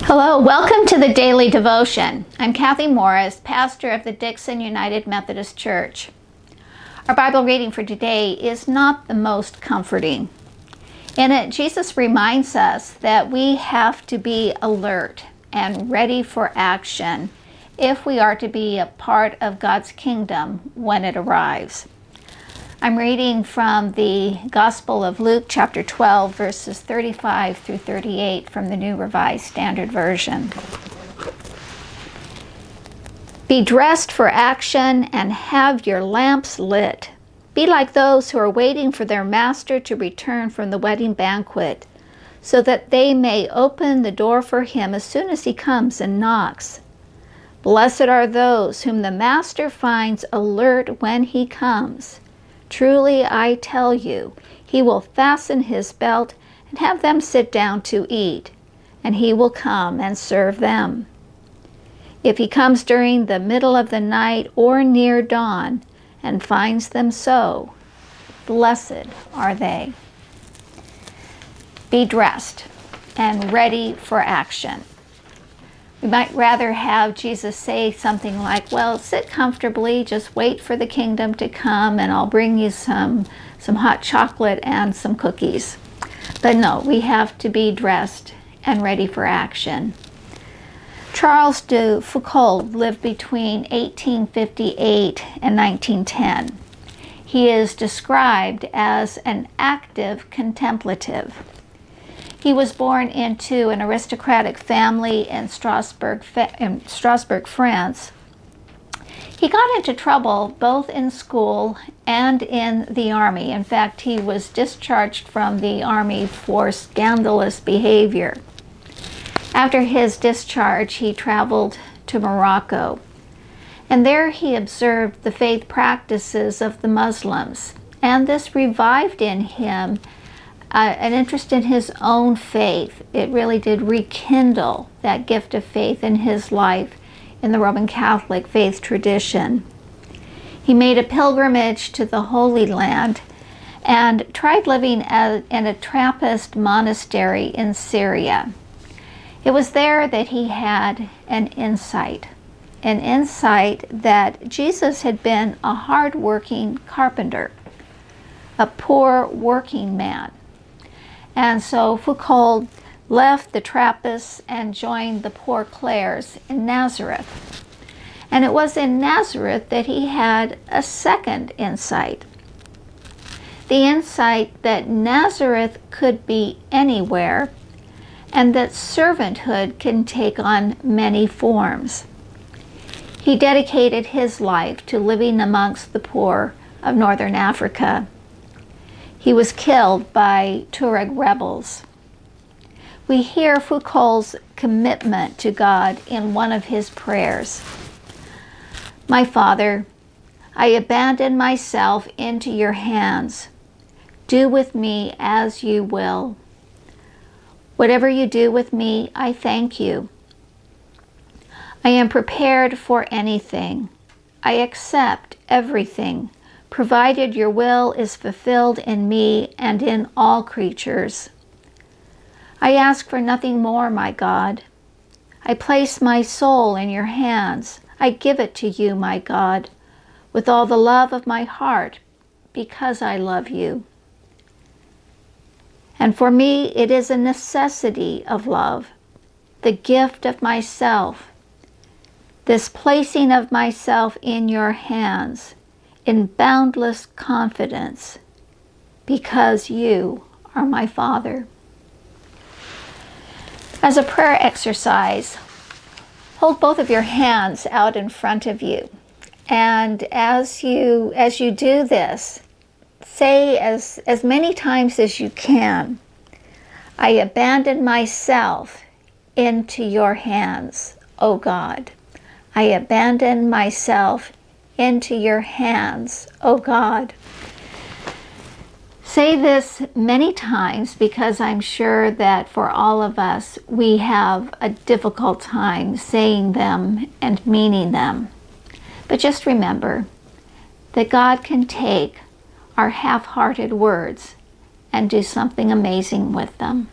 Hello, welcome to the Daily Devotion. I'm Kathy Morris, pastor of the Dixon United Methodist Church. Our Bible reading for today is not the most comforting. In it, Jesus reminds us that we have to be alert and ready for action if we are to be a part of God's kingdom when it arrives. I'm reading from the Gospel of Luke, chapter 12, verses 35 through 38 from the New Revised Standard Version. Be dressed for action and have your lamps lit. Be like those who are waiting for their master to return from the wedding banquet, so that they may open the door for him as soon as he comes and knocks. Blessed are those whom the master finds alert when he comes. Truly, I tell you, he will fasten his belt and have them sit down to eat, and he will come and serve them. If he comes during the middle of the night or near dawn and finds them so, blessed are they. Be dressed and ready for action. We might rather have Jesus say something like, well, sit comfortably, just wait for the kingdom to come, and I'll bring you some hot chocolate and some cookies. But no, we have to be dressed and ready for action. Charles de Foucauld lived between 1858 and 1910. He is described as an active contemplative. He was born into an aristocratic family in Strasbourg, France. He got into trouble both in school and in the army. In fact, he was discharged from the army for scandalous behavior. After his discharge, he traveled to Morocco, and there he observed the faith practices of the Muslims, and this revived in him an interest in his own faith. It really did rekindle that gift of faith in his life in the Roman Catholic faith tradition. He made a pilgrimage to the Holy Land and tried living in a Trappist monastery in Syria. It was there that he had an insight that Jesus had been a hard-working carpenter, a poor working man. And so Foucauld left the Trappists and joined the Poor Clares in Nazareth. And it was in Nazareth that he had a second insight. The insight that Nazareth could be anywhere and that servanthood can take on many forms. He dedicated his life to living amongst the poor of northern Africa. He was killed by Tuareg rebels. We hear Foucault's commitment to God in one of his prayers. My Father, I abandon myself into your hands. Do with me as you will. Whatever you do with me, I thank you. I am prepared for anything. I accept everything, provided your will is fulfilled in me and in all creatures. I ask for nothing more, my God. I place my soul in your hands. I give it to you, my God, with all the love of my heart, because I love you. And for me, it is a necessity of love, the gift of myself, this placing of myself in your hands, in boundless confidence, because you are my Father. As a prayer exercise, hold both of your hands out in front of you. And as you do this, say as many times as you can, I abandon myself into your hands, O God. I abandon myself into your hands, O God. Say this many times because I'm sure that for all of us, we have a difficult time saying them and meaning them. But just remember that God can take our half-hearted words and do something amazing with them.